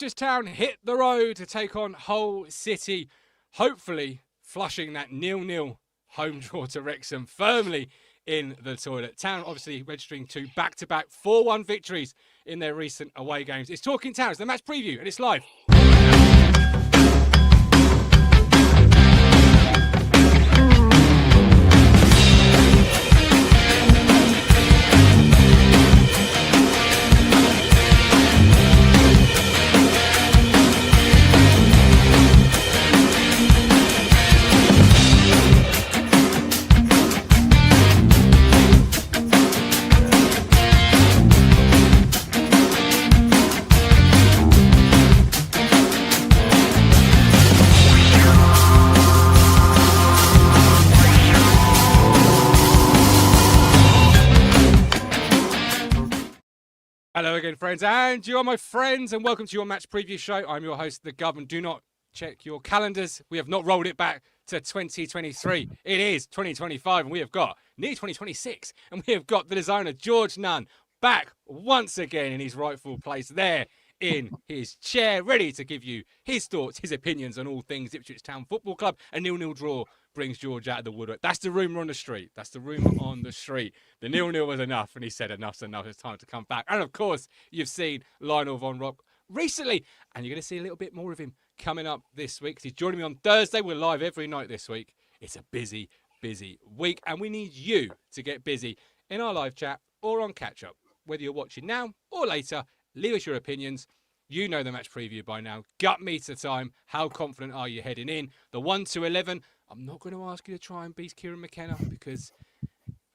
Ipswich Town hit the road to take on Hull City, hopefully flushing that 0-0 home draw to Wrexham firmly in the toilet. Town obviously registering 2 back-to-back 4-1 victories in their recent away games. It's Talking Town, it's the match preview, and it's live. Hello again, friends, and you are my friends, and welcome to your match preview show. I'm your host, The Gov, and do not check your calendars. We have not rolled it back to 2023. It is 2025, and we have got near 2026, and we have got the designer, George Nunn, back once again in his rightful place there in his chair, ready to give you his thoughts, his opinions on all things Ipswich Town Football Club. A 0-0 draw brings George out of the woodwork. That's the rumour on the street. That's the rumour on the street. The 0-0 was enough, and he said enough's enough. It's time to come back. And of course, you've seen Lionel Von Rock recently, and you're going to see a little bit more of him coming up this week. He's joining me on Thursday. We're live every night this week. It's a busy, busy week, and we need you to get busy in our live chat or on catch-up. Whether you're watching now or later, leave us your opinions. You know the match preview by now. Gut meter time. How confident are you heading in? The 1-11. I'm not going to ask you to try and beat Kieran McKenna because,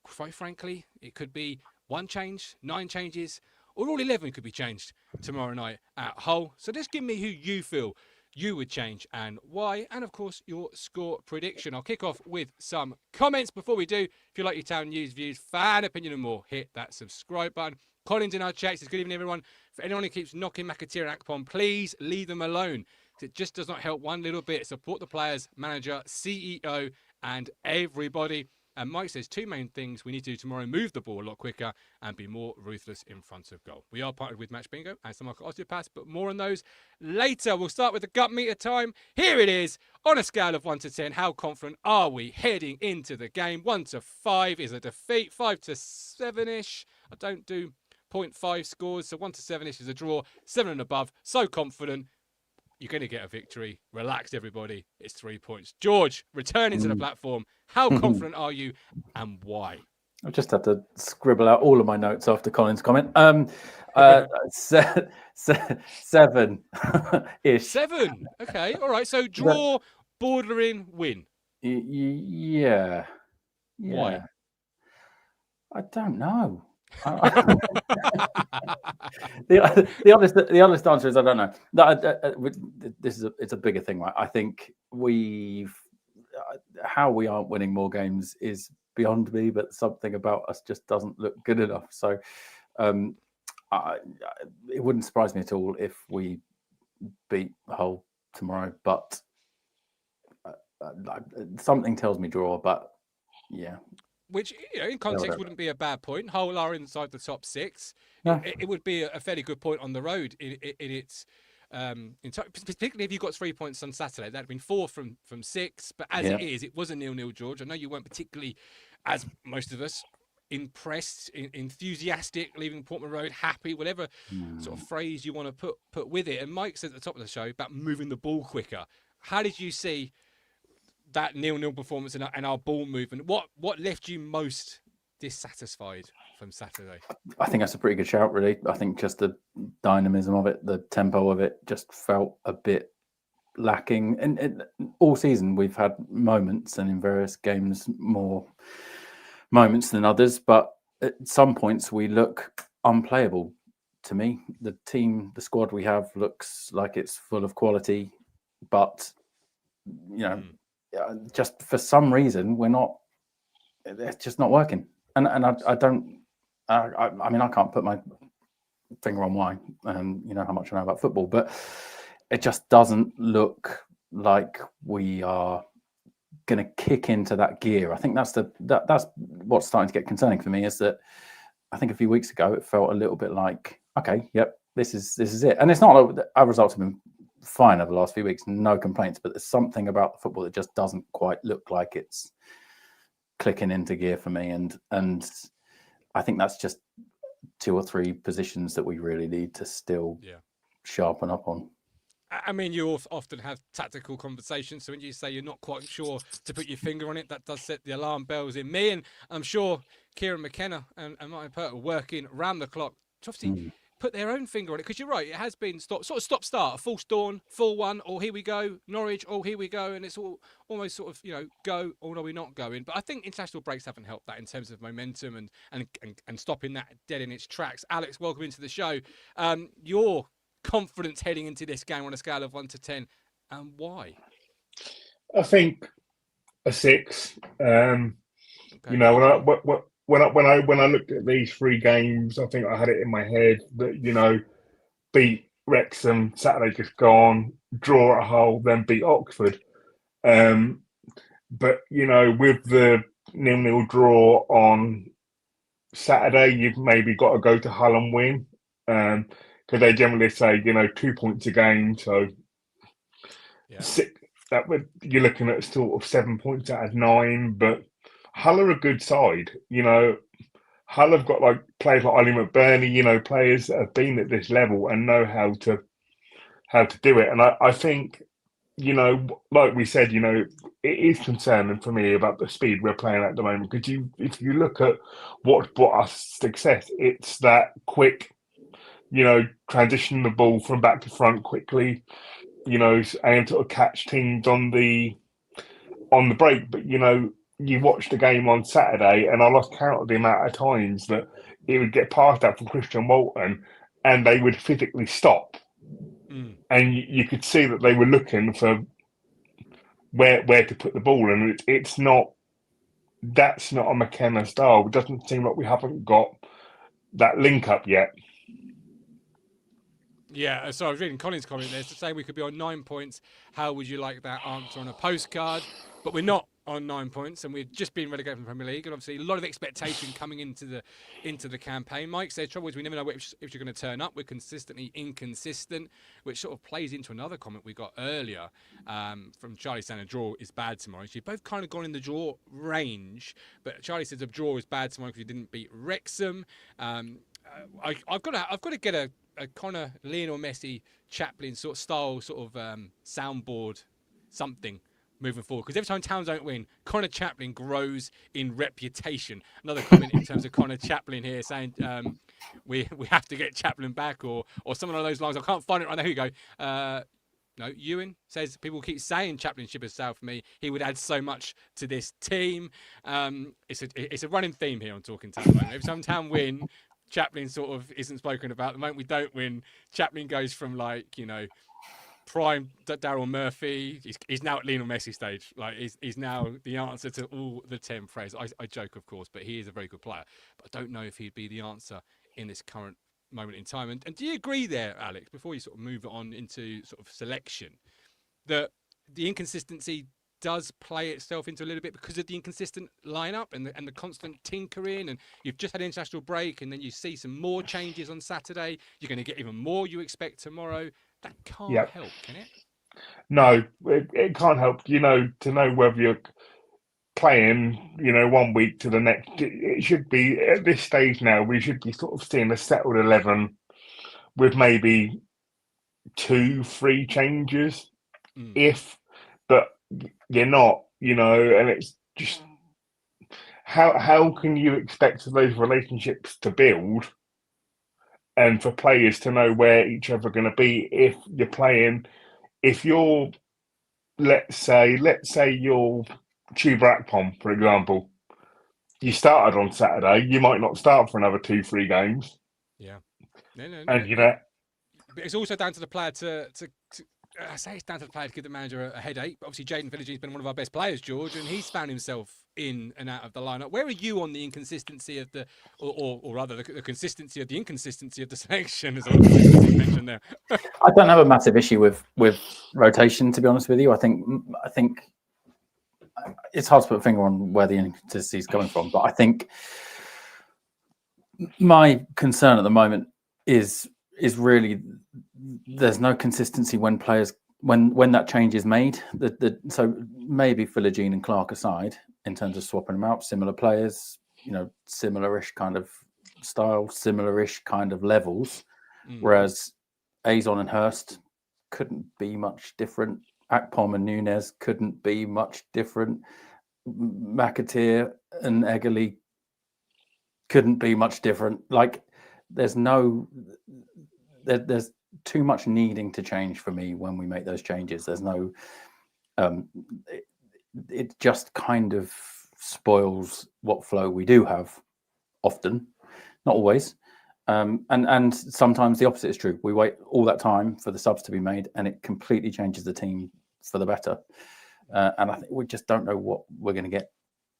quite frankly, it could be 1 change, 9 changes, or all 11 could be changed tomorrow night at Hull. So just give me who you feel you would change and why, and of course your score prediction. I'll kick off with some comments before we do. If you like your town news, views, fan opinion and more, hit that subscribe button. Colin's in our chat. Says, good evening, everyone. For anyone who keeps knocking McAteer and Akpom, please leave them alone. It just does not help one little bit. Support the players, manager, CEO, and everybody. And Mike says 2 main things we need to do tomorrow: move the ball a lot quicker and be more ruthless in front of goal. We are partnered with Match Bingo and Stowmarket Osteopaths, but more on those later. We'll start with the gut meter time. Here it is. On a scale of 1 to 10, how confident are we heading into the game? 1 to 5 is a defeat. 5 to 7-ish. I don't do 0.5 scores, so 1 to 7-ish is a draw. 7 and above, so confident. You're going to get a victory. Relax, everybody. It's 3 points. George, returning to the platform. How confident are you and why? I just have to scribble out all of my notes after Colin's comment. 7-ish. 7. Okay. All right. So draw, bordering, win. Yeah. Why? I don't know. The honest answer is I don't know. It's a bigger thing, right? I think how we aren't winning more games is beyond me, but something about us just doesn't look good enough. So it wouldn't surprise me at all if we beat Hull tomorrow, but something tells me draw. But yeah. Which, in context, wouldn't be a bad point. Hull are inside the top 6. No. It would be a fairly good point on the road in its, particularly if you got 3 points on Saturday. That'd been 4 from 6. But as it is, it was a 0-0, George. I know you weren't particularly, as most of us, impressed, enthusiastic, leaving Portman Road, happy, whatever sort of phrase you want to put with it. And Mike said at the top of the show about moving the ball quicker. How did you see that 0-0 performance and our ball movement? What left you most dissatisfied from Saturday? I think that's a pretty good shout, really. I think just the dynamism of it, the tempo of it just felt a bit lacking. And all season we've had moments, and in various games more moments than others, but at some points we look unplayable to me. The squad we have looks like it's full of quality, but just for some reason it's just not working, and I don't. I mean, I can't put my finger on why. You know how much I know about football, but it just doesn't look like we are going to kick into that gear. I think that's what's starting to get concerning for me, is that I think a few weeks ago it felt a little bit like, okay, yep, this is it. And it's not like our results have been fine over the last few weeks, no complaints, but there's something about the football that just doesn't quite look like it's clicking into gear for me. And I think that's just 2 or 3 positions that we really need to still sharpen up on. I mean, you often have tactical conversations. So when you say you're not quite sure to put your finger on it, that does set the alarm bells in me. And I'm sure Kieran McKenna and Martin Pert are working round the clock to obviously put their own finger on it. Because you're right, it has been stop-start, a false dawn, full one, or here we go, Norwich, or here we go. And it's all almost sort of, go, or no, we're not going. But I think international breaks haven't helped that in terms of momentum and stopping that dead in its tracks. Alex, welcome into the show. Your confidence heading into this game on a scale of 1 to 10, and why? I think a 6. Okay. When I looked at these 3 games, I think I had it in my head that beat Wrexham Saturday just gone, draw at Hull, then beat Oxford. But with the 0-0 draw on Saturday, you've maybe got to go to Hull and win. Because they generally say, 2 points a game, so you're looking at sort of 7 points out of 9. But Hull are a good side, Hull have got players like Ollie McBurney, players that have been at this level and know how to do it. And I think, like we said, it is concerning for me about the speed we're playing at the moment. Because if you look at what brought us success, it's that quick, transition the ball from back to front quickly, and sort of catch teams on the break. But you watched the game on Saturday, and I lost count of the amount of times that it would get passed out from Christian Walton, and they would physically stop, and you could see that they were looking for where to put the ball, and that's not a McKenna style. It doesn't seem like we haven't got that link up yet. Yeah, so I was reading Colin's comment there to say we could be on 9 points. How would you like that answer on a postcard? But we're not on 9 points, and we've just been relegated from the Premier League, and obviously a lot of expectation coming into the campaign. Mike said, trouble is we never know if you're going to turn up. We're consistently inconsistent, which sort of plays into another comment we got earlier from Charlie saying a draw is bad tomorrow. So you've both kind of gone in the draw range, but Charlie says a draw is bad tomorrow because you didn't beat Wrexham. I've got to get a Connor, Lionel Messi, Chaplin sort of style, soundboard something moving forward. Because every time Towns don't win, Connor Chaplin grows in reputation. Another comment in terms of Connor Chaplin here saying we have to get Chaplin back or something along those lines. I can't find it right now. Here you go. No, Ewan says people keep saying Chaplainship has sailed for me. He would add so much to this team. It's a running theme here on Talking Town. Every time Town win, Chaplin sort of isn't spoken about. The moment we don't win, Chaplin goes from prime Daryl Murphy. He's now at Lionel Messi stage. He's now the answer to all the 10 phrases. I joke, of course, but he is a very good player. But I don't know if he'd be the answer in this current moment in time. And do you agree there, Alex, before you sort of move on into sort of selection, that the inconsistency does play itself into a little bit because of the inconsistent lineup and the constant tinkering, and you've just had an international break and then you see some more changes on Saturday, you're going to get even more you expect tomorrow. That can't help, can it? No, it can't help, to know whether you're playing, 1 week to the next. It should be, at this stage now, we should be sort of seeing a settled 11 with maybe 2-3 changes, but you're not, and it's just how can you expect those relationships to build and for players to know where each other are going to be if you're let's say you're Chuba Akpom, for example. You started on Saturday, you might not start for another 2-3 games. Yeah. No. But it's also down to the player to I say it's down to the player to give the manager a headache. But obviously, Jaden Phillips has been one of our best players, George, and he's found himself in and out of the lineup. Where are you on the inconsistency of or rather, the consistency of the inconsistency of the selection, as I mentioned there? I don't have a massive issue with rotation, to be honest with you. I think it's hard to put a finger on where the inconsistency is coming from, but I think my concern at the moment is is really there's no consistency when players when that change is made. So maybe Philogene and Clark aside, in terms of swapping them out, similar players, similar-ish kind of style, similar-ish kind of levels. Whereas Azon and Hurst couldn't be much different. Akpom and Nunes couldn't be much different. McAteer and Eggerly couldn't be much different. Like there's too much needing to change for me when we make those changes. There's no, it just kind of spoils what flow we do have often, not always. And sometimes the opposite is true. We wait all that time for the subs to be made and it completely changes the team for the better. And I think we just don't know what we're going to get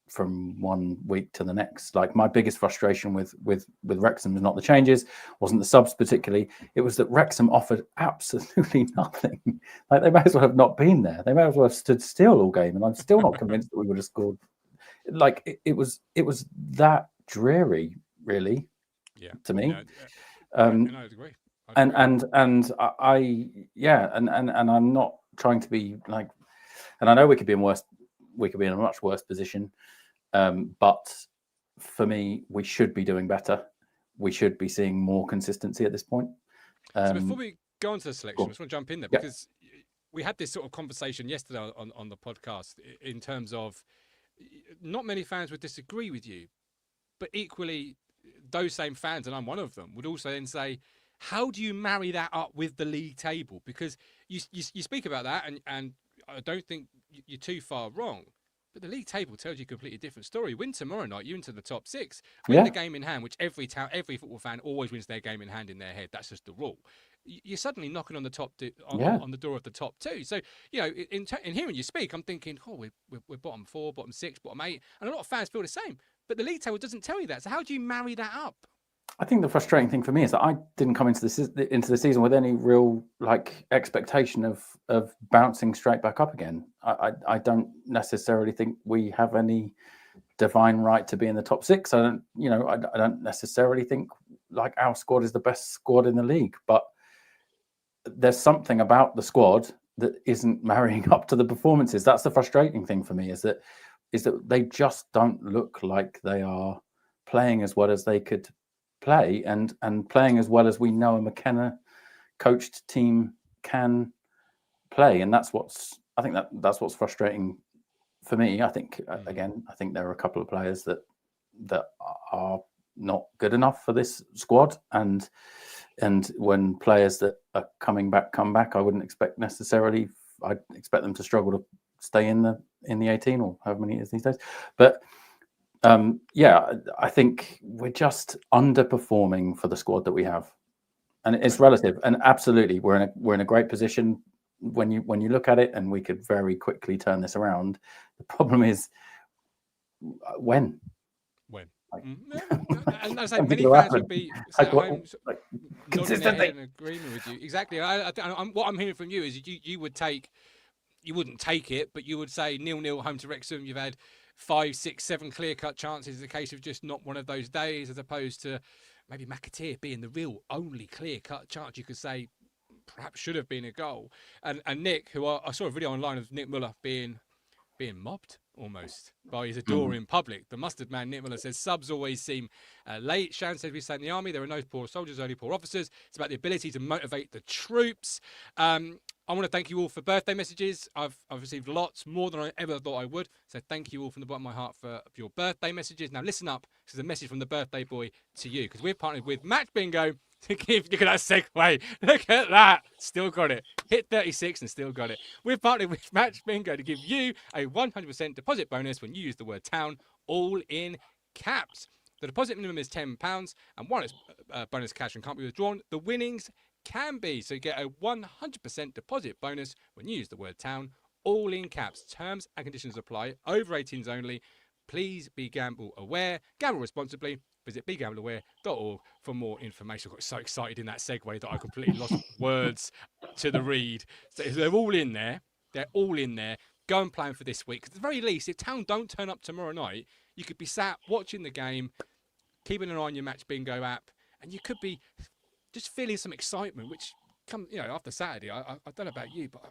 from one week to the next. Like my biggest frustration with Wrexham was not the changes, wasn't the subs particularly. It was that Wrexham offered absolutely nothing. Like they may as well have not been there. They may as well have stood still all game. And I'm still not convinced that we would have scored. Like it was that dreary, really. Yeah, to me. And I agree. And I'm not trying to be like, and I know we could be in a much worse position. But for me, we should be doing better. We should be seeing more consistency at this point. So before we go on to the selection, I just want to jump in there because we had this sort of conversation yesterday on the podcast in terms of not many fans would disagree with you, but equally those same fans, and I'm one of them, would also then say, how do you marry that up with the league table? Because you speak about that, and I don't think you're too far wrong. But the league table tells you a completely different story. Win tomorrow night, you're into the top 6. Win the game in hand, which every football fan always wins their game in hand in their head. That's just the rule. You're suddenly knocking on the top on the door of the top 2. So in hearing you speak, I'm thinking, we're bottom 4, bottom 6, bottom 8, and a lot of fans feel the same. But the league table doesn't tell you that. So how do you marry that up? I think the frustrating thing for me is that I didn't come into the season with any real expectation of bouncing straight back up again. I don't necessarily think we have any divine right to be in the top 6. I don't necessarily think our squad is the best squad in the league, but there's something about the squad that isn't marrying up to the performances. That's the frustrating thing for me, is that they just don't look like they are playing as well as they could play and playing as well as we know a McKenna coached team can play. And that's what's frustrating for me. I think there are a couple of players that are not good enough for this squad, and when players that are come back, I wouldn't expect necessarily. I'd expect them to struggle to stay in the 18 or however many it is these days. But I think we're just underperforming for the squad that we have, and it's relative. And absolutely, we're in a great position when you look at it, and we could very quickly turn this around. The problem is when. And I say many fans would be at home nodding their head and agreeing with you. Exactly. What I'm hearing from you is you wouldn't take it, but you would say 0-0 home to Wrexham. You've had 5, 6, 7 clear-cut chances. It's a case of just not one of those days, as opposed to maybe McAteer being the real only clear-cut chance you could say perhaps should have been a goal. And Nick, who I saw a video online of Nick Muller being mobbed almost by his adorer in public. The mustard man, Nick Muller, says subs always seem late. Shan says we say in the army there are no poor soldiers, only poor officers. It's about the ability to motivate the troops. I want to thank you all for birthday messages. I've received lots, more than I ever thought I would. So thank you all from the bottom of my heart for your birthday messages. Now listen up, this is a message from the birthday boy to you, because we've partnered with Match Bingo to give, look at that segue, look at that, still got it. Hit 36 and still got it. We've partnered with Match Bingo to give you a 100% deposit bonus when you use the word town, all in caps. The deposit minimum is £10, and one is bonus cash and can't be withdrawn. The winnings can be, so you get a 100% deposit bonus when you use the word town, all in caps. Terms and conditions apply. Over 18s only. Please be gamble aware. Gamble responsibly. Visit begambleaware.org for more information. I got so excited in that segue that I completely lost words to the read. So they're all in there. They're all in there. Go and plan for this week. At the very least, if Town don't turn up tomorrow night, you could be sat watching the game, keeping an eye on your Match Bingo app, and you could be just feeling some excitement, which after Saturday, I don't know about you, but I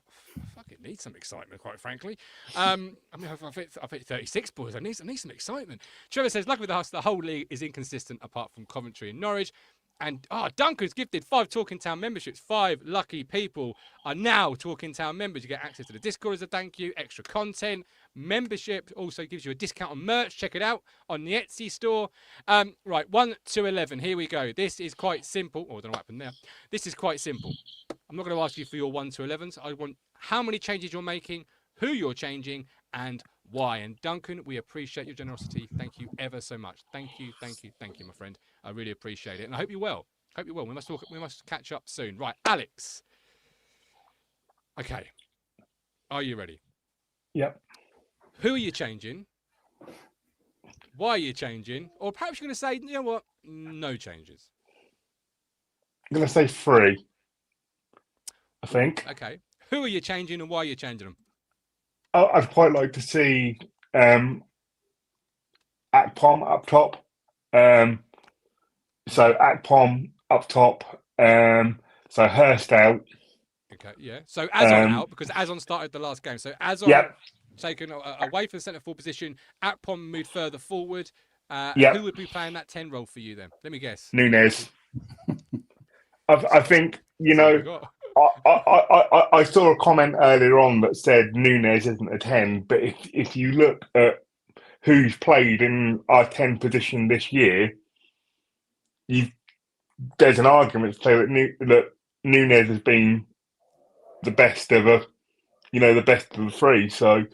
fucking need some excitement, quite frankly. I mean, I've hit 36 boys. I need some excitement. Trevor says, luckily the whole league is inconsistent apart from Coventry and Norwich. And Duncan's gifted 5 Talking Town memberships. 5 lucky people are now Talking Town members. You get access to the Discord as a thank you, extra content. Membership also gives you a discount on merch. Check it out on the Etsy store. Right, 1 to 11. Here we go. This is quite simple. Oh, I don't know what happened there. This is quite simple. I'm not going to ask you for your 1 to 11s. I want how many changes you're making, who you're changing, and why. And Duncan, we appreciate your generosity. Thank you ever so much. Thank you, my friend. I really appreciate it. And I hope you're well. We must catch up soon. Right, Alex. Okay. Are you ready? Yep. Who are you changing? Why are you changing? Or perhaps you're going to say, you know what? No changes. I'm going to say 3. I think. Okay. Who are you changing and why are you changing them? I'd quite like to see Akpom up top. So Akpom up top. So Hurst out. Okay, yeah. So Azon out because Azon started the last game. So Azon taken away from the centre forward position. Akpom moved further forward. Who would be playing that 10 role for you then? Let me guess. Nunes. I think, I saw a comment earlier on that said Nunes isn't a 10, but if you look at who's played in our 10 position this year, there's an argument to say that Nunes has been the best of the 3. So,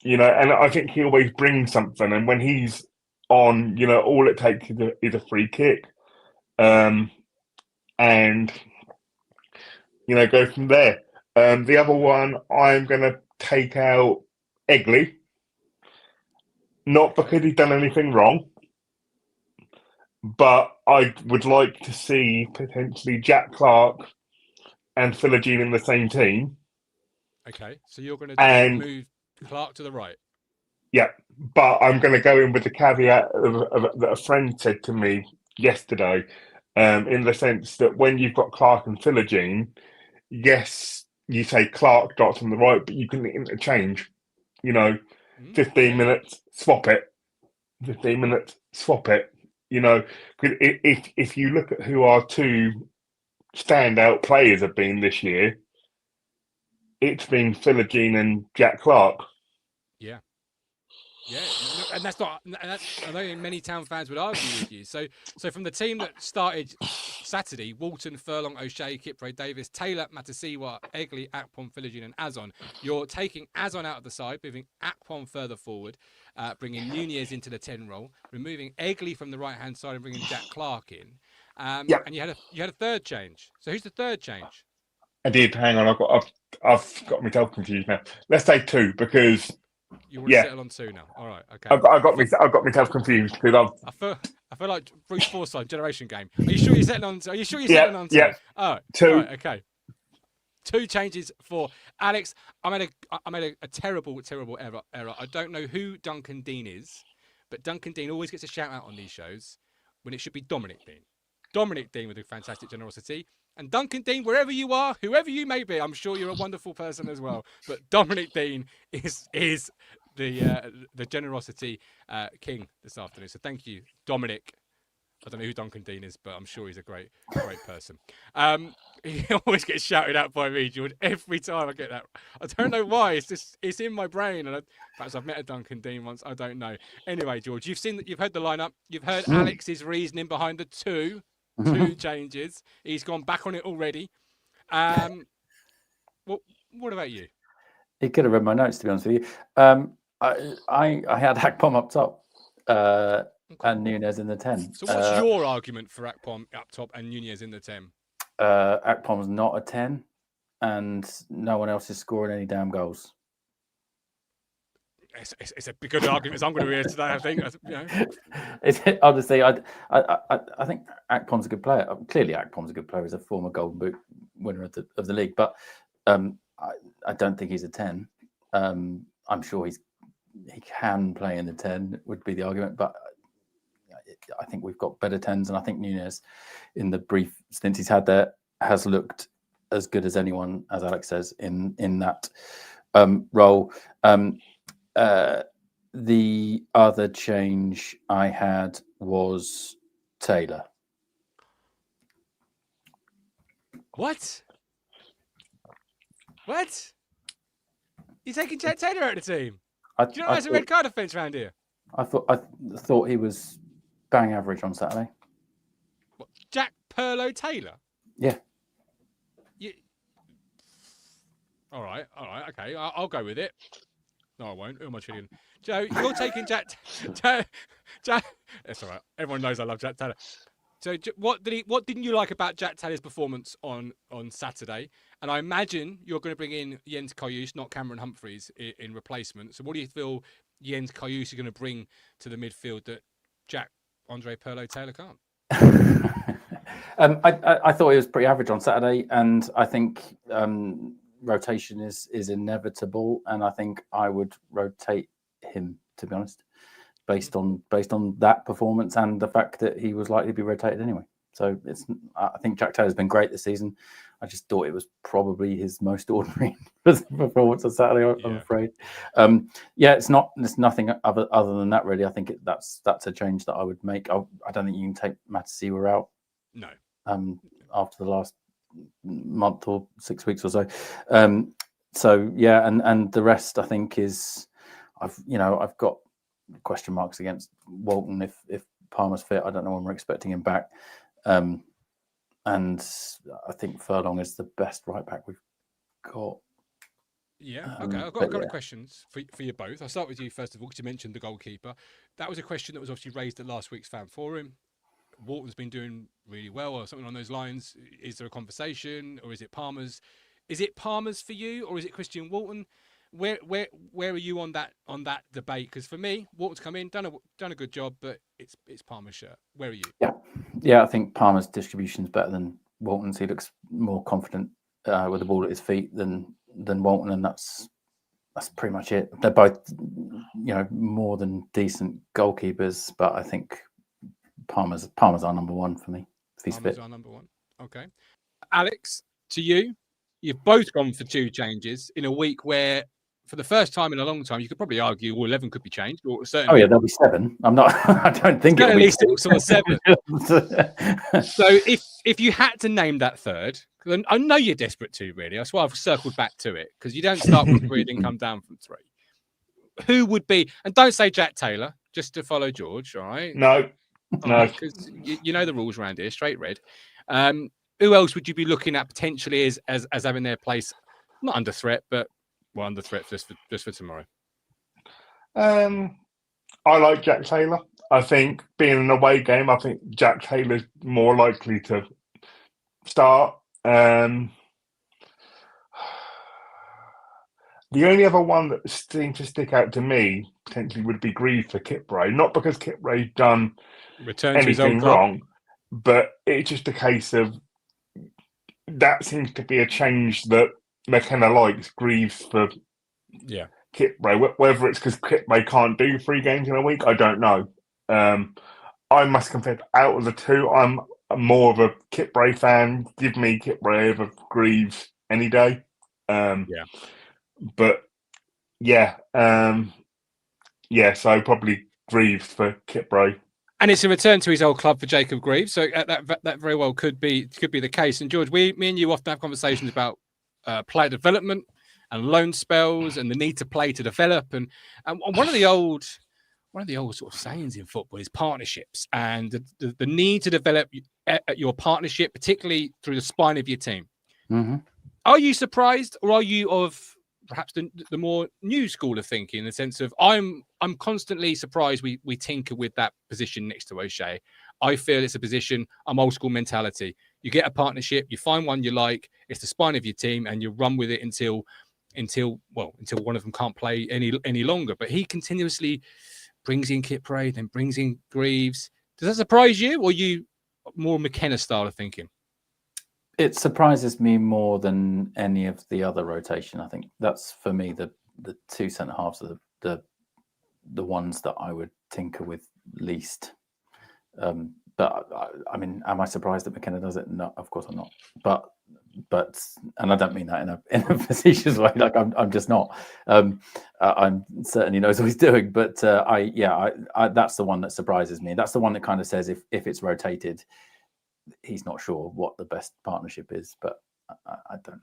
and I think he always brings something. And when he's on, all it takes is a free kick. And go from there. The other one, I'm going to take out Egley. Not because he's done anything wrong, but I would like to see potentially Jack Clark and Philogene in the same team. Okay, so you're going to move Clark to the right. Yeah, but I'm going to go in with the caveat that a friend said to me yesterday, in the sense that when you've got Clark and Philogene, yes, you say Clark starts on the right, but you can interchange. 15 minutes, swap it. 15 minutes, swap it. If you look at who our 2 standout players have been this year, it's been Philogene and Jack Clark. Yeah. Yeah, and I know many Town fans would argue with you. So from the team that started Saturday, Walton, Furlong, O'Shea, Kipre, Davis, Taylor, Matasiwa, Egley, Akpom, Philogene and Azon. You're taking Azon out of the side, moving Akpom further forward, bringing Nunez into the 10 role, removing Egley from the right-hand side and bringing Jack Clark in. And you had a third change. So who's the third change? I did. Hang on, I've got myself confused now. Let's say 2 because you want to settle on 2 now. All right, okay. I've got myself confused because I feel like Bruce Forsyth Generation Game. Are you sure you're settling on? Are you sure you're settling on 2? Yeah. Oh, 2. All right, okay. 2 changes for Alex. I made a terrible error. I don't know who Duncan Dean is, but Duncan Dean always gets a shout out on these shows when it should be Dominic Dean. Dominic Dean with a fantastic generosity. And Duncan Dean, wherever you are, whoever you may be, I'm sure you're a wonderful person as well. But Dominic Dean is the generosity king this afternoon. So thank you, Dominic. I don't know who Duncan Dean is, but I'm sure he's a great person. He always gets shouted out by me, George. Every time I get that, I don't know why. It's in my brain, and perhaps I've met a Duncan Dean once. I don't know. Anyway, George, you've heard the lineup. You've heard Alex's reasoning behind the two changes. He's gone back on it already. What about you? He could have read my notes, to be honest with you. I had Akpom up top and Nunes in the 10. So what's your argument for Akpom up top and Nunes in the 10? Akpom's not a 10, and no one else is scoring any damn goals. It's a good argument as I'm going to hear today, I think. Honestly, I think Akpom's a good player. Clearly, Akpom's a good player. He's a former Golden Boot winner of the league, but I don't think he's a 10. I'm sure he can play in the 10 would be the argument, but I think we've got better 10s, and I think Nunez, in the brief stints he's had there, has looked as good as anyone, as Alex says, in that role. The other change I had was Taylor. What? You're taking Jack Taylor out of the team? Do you know there's a red card offence around here? I thought he was bang average on Saturday. What, Jack Perlo Taylor? Yeah. All right, okay, I'll go with it. No, I won't. Who am I cheating? Joe, you're taking Jack. That's all right. Everyone knows I love Jack Taylor. So, what didn't you like about Jack Taylor's performance on Saturday? And I imagine you're going to bring in Jens Karius, not Cameron Humphreys, in replacement. So, what do you feel Jens Karius is going to bring to the midfield that Andre Perlo Taylor can't? I thought he was pretty average on Saturday, and I think rotation is inevitable, and I think I would rotate him, to be honest, based on that performance and the fact that he was likely to be rotated anyway. So I think Jack Taylor's been great this season. I just thought it was probably his most ordinary performance on Saturday, I'm afraid. It's nothing other than that, really. I think that's a change that I would make. I don't think you can take Matchday out. No. After the last month or 6 weeks or so. And the rest, I think, is I've got question marks against Walton if Palmer's fit. I don't know when we're expecting him back. And I think Furlong is the best right back we've got. Yeah, okay. I've got a couple of questions for you both. I'll start with you first of all, because you mentioned the goalkeeper. That was a question that was obviously raised at last week's fan forum. Walton's been doing really well, or something on those lines. Is there a conversation, or is it Palmer's? Is it Palmer's for you, or is it Christian Walton? Where are you on that debate? Because for me, Walton's come in, done a good job, but it's Palmer's shirt. Where are you? Yeah. I think Palmer's distribution is better than Walton's. He looks more confident with the ball at his feet than Walton, and that's pretty much it. They're both, more than decent goalkeepers, but I think Palmer's our number one for me. If he's Palmer's fit. Our number one. Okay. Alex, to you, you've both gone for two changes in a week where, for the first time in a long time, you could probably argue 11 could be changed. Or certainly, oh yeah, there'll be 7. I'm not. I don't think at it'll least be it was sort of 7. So if you had to name that third, because I know you're desperate to, really. That's why I've circled back to it, because you don't start with 3 and come down from 3. Who would be? And don't say Jack Taylor, just to follow George. All right. No. Because you know the rules around here, straight red. Who else would you be looking at potentially as having their place, not under threat, but under threat just for tomorrow? I like Jack Taylor. I think being an away game, I think Jack Taylor's more likely to start. The only other one that seemed to stick out to me potentially would be Grieve for Kipray. Not because Kipray's done anything wrong, but it's just a case of that seems to be a change that McKenna likes. Greaves for Kipray. Whether it's because Kipray can't do 3 games in a week, I don't know. I must confess, out of the two, I'm more of a Kipray fan. Give me Kipray over Greaves any day. But so probably Greaves for Kipray. And it's a return to his old club for Jacob Greaves, so that very well could be the case. And George, me and you often have conversations about player development and loan spells and the need to play to develop. And one of the old sort of sayings in football is partnerships and the need to develop your partnership, particularly through the spine of your team. Mm-hmm. Are you surprised, or are you of perhaps the more new school of thinking, in the sense of I'm constantly surprised we tinker with that position next to O'Shea? I feel it's a position, I'm old school mentality. You get a partnership, you find one you like, it's the spine of your team, and you run with it until one of them can't play any longer. But he continuously brings in Kipray, then brings in Greaves. Does that surprise you, or are you more McKenna style of thinking? It surprises me more than any of the other rotation. I think that's, for me, the 2 centre-halves are the ones that I would tinker with least. But I mean, am I surprised that McKenna does it? No, of course I'm not. But and I don't mean that in a facetious way. Like I'm just not. I'm certainly knows what he's doing. But that's the one that surprises me. That's the one that kind of says if it's rotated, he's not sure what the best partnership is. But I don't know.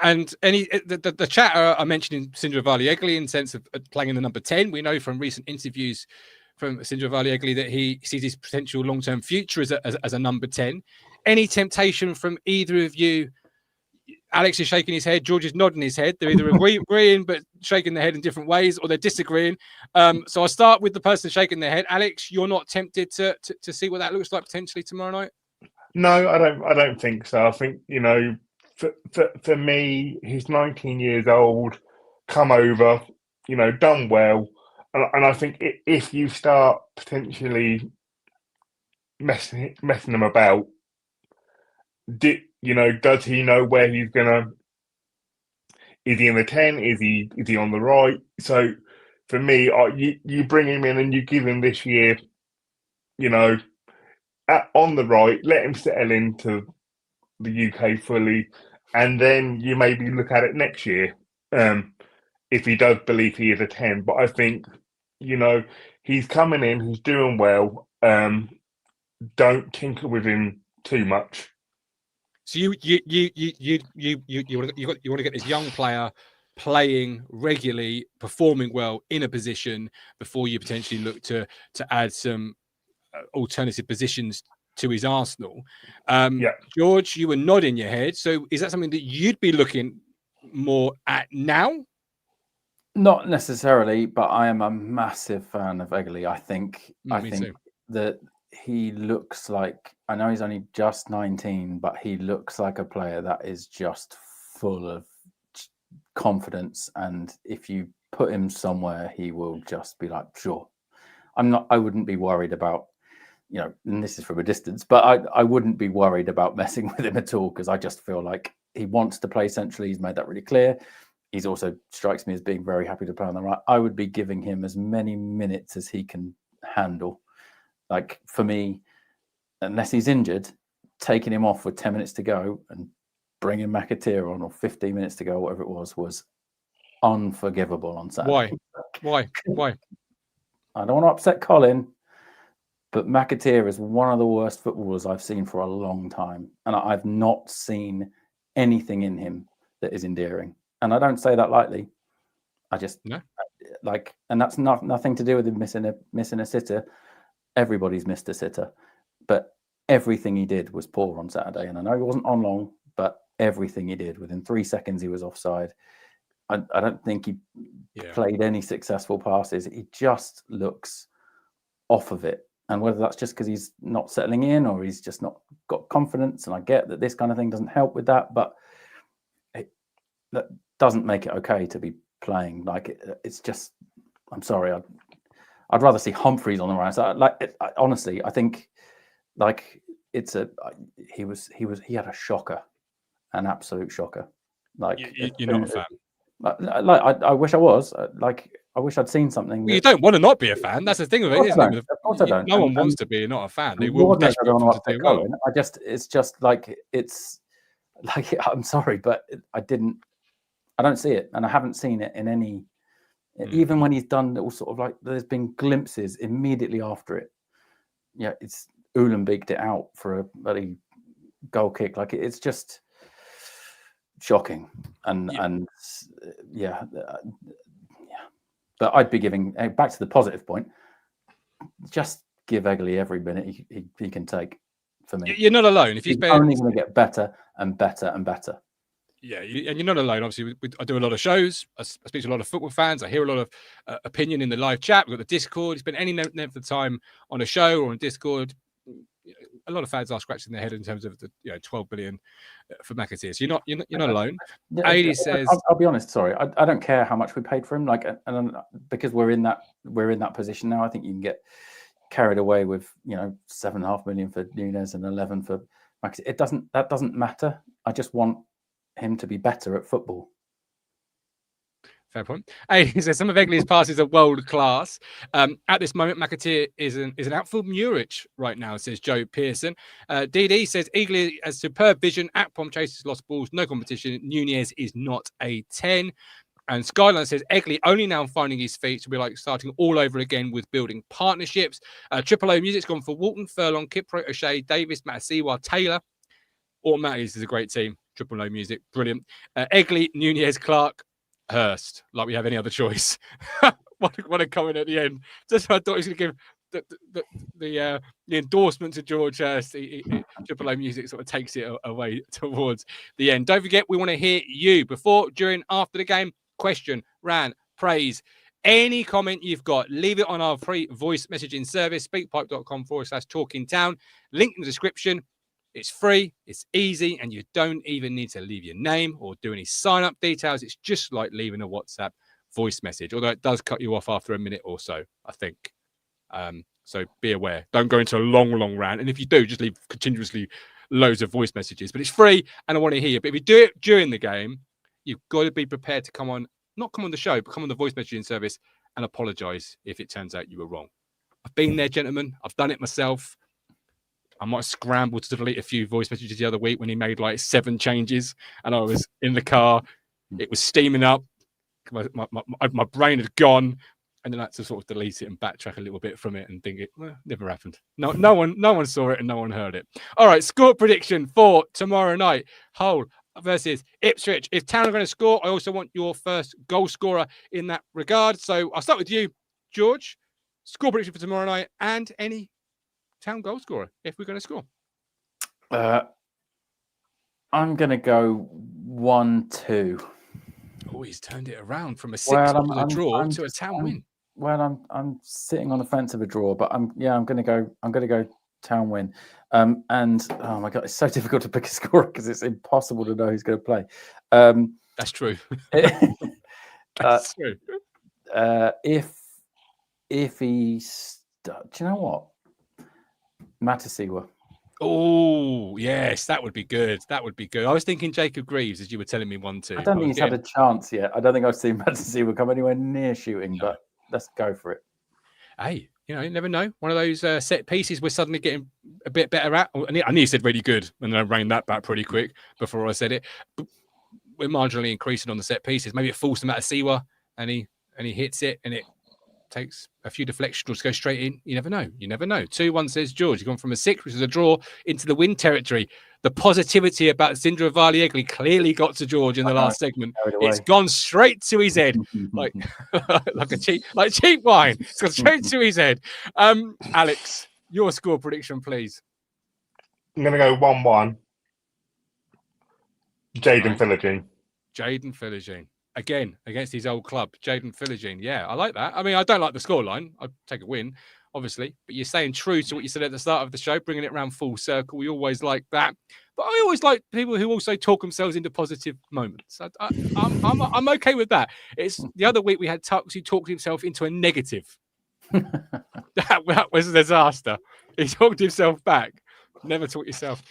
And the chatter are mentioning Sindra Valiegli in sense of playing in the number 10. We know from recent interviews from Sindra Valiegli that he sees his potential long-term future as a number 10. Any temptation from either of you? Alex is shaking his head. George is nodding his head. They're either agreeing but shaking their head in different ways, or they're disagreeing. So I'll start with the person shaking their head. Alex, you're not tempted to see what that looks like potentially tomorrow night? No, I don't think so. I think, for me, he's 19 years old, come over, done well. And I think if you start potentially messing him about, does he know where he's gonna? Is he in the 10? Is he on the right? So for me, you bring him in and you give him this year, on the right, let him settle into the UK fully, and then you maybe look at it next year if he does believe he is a 10. But I think, he's coming in, he's doing well. Don't tinker with him too much. So you want to get this young player playing regularly, performing well in a position before you potentially look to add some alternative positions to his arsenal. George, you were nodding your head. So is that something that you'd be looking more at now? Not necessarily, but I am a massive fan of Eggley. I think that he looks like, I know he's only just 19, but he looks like a player that is just full of confidence. And if you put him somewhere, he will just be like, sure. I wouldn't be worried about, and this is from a distance, but I wouldn't be worried about messing with him at all, because I just feel like he wants to play centrally. He's made that really clear. He's also strikes me as being very happy to play on the right. I would be giving him as many minutes as he can handle. Like, for me, unless he's injured, taking him off with 10 minutes to go and bringing McAteer on, or 15 minutes to go, whatever it was unforgivable on Saturday. Why? I don't want to upset Colin, but McAteer is one of the worst footballers I've seen for a long time. And I've not seen anything in him that is endearing. And I don't say that lightly. I just and that's nothing to do with him missing a sitter. Everybody's missed a sitter, but everything he did was poor on Saturday. And I know he wasn't on long, but everything he did, within 3 seconds he was offside. I don't think he played any successful passes. He just looks off of it. And whether that's just because he's not settling in, or he's just not got confidence, and I get that this kind of thing doesn't help with that, but that doesn't make it okay to be playing like it. It's just, I'm sorry, I'd rather see Humphreys on the right side. Honestly, I think he had a shocker, an absolute shocker. You're not a fan. I wish I was. I wish I'd seen something. Well, you don't want to not be a fan. That's the thing of it, isn't it? Of course I don't. No one wants to be not a fan. They will desperate for to do well. I'm sorry, but I don't see it, and I haven't seen it in any. Even when he's done all sort of there's been glimpses immediately after it. Yeah, it's Ulenbeeked it out for a bloody goal kick. It's just shocking, and but I'd be giving, back to the positive point, just give Eggley every minute he can take. For me, you're not alone. If he's only going to get better and better and better. Yeah, and you're not alone. Obviously, I do a lot of shows. I speak to a lot of football fans. I hear a lot of opinion in the live chat. We've got the Discord. Spend any length of the time on a show or on Discord. A lot of fans are scratching their head in terms of the 12 billion for McAteer. So you're not alone. Adi says, I'll be honest. Sorry, I don't care how much we paid for him. Because we're in that position now. I think you can get carried away with 7.5 million for Nunes and 11 for McAteer. That doesn't matter. I just want him to be better at football. Fair point. Hey, he says some of Egley's passes are world class. At this moment, McAteer is an outfield Murich right now, says Joe Pearson. DD says Egley has superb vision. Akpom chases lost balls, no competition. Nunez is not a 10. And Skyline says Egley only now finding his feet to be like starting all over again with building partnerships. Triple O Music's gone for Walton, Furlong, Kipro, O'Shea, Davis, Matasiwa, Taylor. Automatically, this is a great team. Triple O Music, brilliant. Egley, Nunez, Clark, Hurst, like we have any other choice. what a comment at the end. Just I thought he was going to give the endorsement to George Hurst. Triple O Music sort of takes it away towards the end. Don't forget, we want to hear you before, during, after the game. Question, rant, praise. Any comment you've got, leave it on our free voice messaging service, speakpipe.com/talkingtown. Link in the description. It's free, it's easy, and you don't even need to leave your name or do any sign-up details. It's just like leaving a WhatsApp voice message, although it does cut you off after a minute or so, I think. So be aware. Don't go into a long rant. And if you do, just leave continuously loads of voice messages. But it's free, and I want to hear you. But if you do it during the game, you've got to be prepared to not come on the show, but come on the voice messaging service and apologise if it turns out you were wrong. I've been there, gentlemen. I've done it myself. I might have scrambled to delete a few voice messages the other week when he made like 7 changes and I was in the car. It was steaming up. My brain had gone. And then I had to sort of delete it and backtrack a little bit from it and think it never happened. No one saw it and no one heard it. All right, score prediction for tomorrow night. Hull versus Ipswich. If Town are going to score, I also want your first goal scorer in that regard. So I'll start with you, George. Score prediction for tomorrow night and any Town goal scorer if we're going to score. I'm going to go 1-2. Oh, he's turned it around from a 6-1 draw to a Town win. Well, I'm sitting on the fence of a draw, but I'm going to go Town win. And oh my God, it's so difficult to pick a scorer because it's impossible to know who's going to play. That's true. That's true. If he's, do you know what? Matasiwa. Oh, yes, that would be good. That would be good. I was thinking Jacob Greaves as you were telling me 1-2. I don't think he's had a chance yet. I don't think I've seen Matasiwa come anywhere near shooting, but let's go for it. Hey, you never know. One of those set pieces we're suddenly getting a bit better at. I knew you said really good, and then I reined that back pretty quick before I said it. But we're marginally increasing on the set pieces. Maybe it falls to Matasiwa and he hits it and it takes a few deflections to go straight in. You never know. 2-1 says George. You've gone from a 6, which is a draw, into the win territory. The positivity about Sindra Valiegli clearly got to George in the last segment. It's gone straight to his head, like cheap wine. It's gone straight to his head. Alex, your score prediction, please. I'm going to go 1-1. Jayden Philogene. Jayden Philogene. Again, against his old club, Jayden Philogene. Yeah, I like that. I mean, I don't like the scoreline. I'd take a win, obviously. But you're staying true to what you said at the start of the show, bringing it around full circle. We always like that. But I always like people who also talk themselves into positive moments. I'm okay with that. It's the other week we had Tux who talked himself into a negative. That was a disaster. He talked himself back. Never talk yourself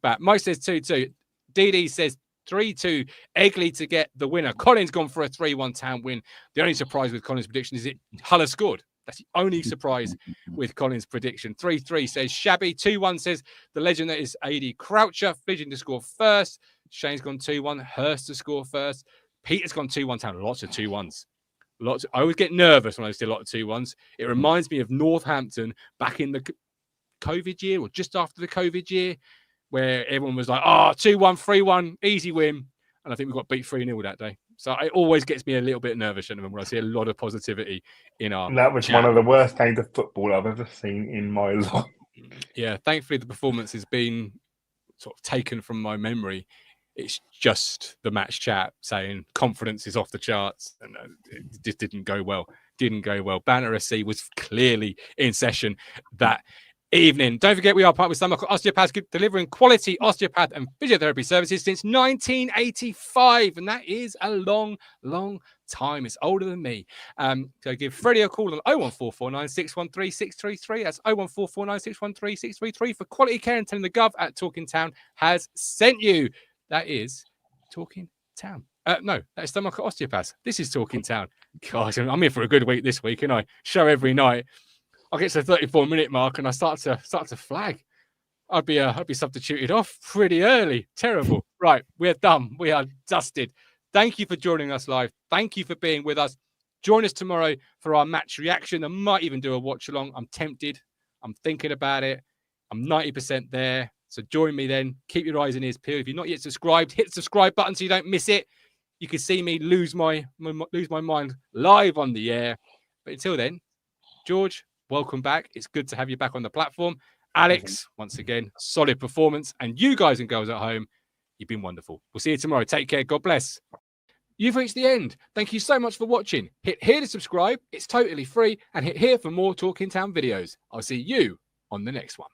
back. Mike says 2-2. DD says 3-2, Egley to get the winner. Colin's gone for a 3-1 Town win. The only surprise with Colin's prediction is Hull has scored. That's the only surprise with Colin's prediction. 3-3 says Shabby. 2-1 says the legend that is AD Croucher. Vision to score first. Shane's gone 2-1. Hurst to score first. Peter's gone 2-1 Town. Lots of 2-1s. I always get nervous when I see a lot of 2-1s. It reminds me of Northampton back in the COVID year or just after the COVID year, where everyone was like, 2-1, 3-1, easy win. And I think we got beat 3-0 that day. So it always gets me a little bit nervous, gentlemen, when I see a lot of positivity in our That was chat. one of the worst games of football I've ever seen in my life. Yeah, thankfully the performance has been sort of taken from my memory. It's just the match chat saying confidence is off the charts. And it just didn't go well. Banner SC was clearly in session that evening. Don't forget, we are part with Stowmarket Osteopaths, delivering quality osteopath and physiotherapy services since 1985, and that is a long time. It's older than me. So give Freddie a call on 01449 613 633. That's 01449 613 633 for quality care and telling the Gov at Talking Town has sent you. That is Talking Town. No, that's Stowmarket Osteopaths. This is Talking Town. Gosh, I'm here for a good week this week, and I show every night. I get to the 34-minute mark, and I start to flag. I'd be substituted off pretty early. Terrible. Right, we're done. We are dusted. Thank you for joining us live. Thank you for being with us. Join us tomorrow for our match reaction. I might even do a watch along. I'm tempted. I'm thinking about it. I'm 90% there. So join me then. Keep your eyes and ears peeled. If you're not yet subscribed, hit the subscribe button so you don't miss it. You can see me lose my mind live on the air. But until then, George, welcome back. It's good to have you back on the platform. Alex, once again, solid performance. And you guys and girls at home, you've been wonderful. We'll see you tomorrow. Take care. God bless. You've reached the end. Thank you so much for watching. Hit here to subscribe. It's totally free. And hit here for more Talking Town videos. I'll see you on the next one.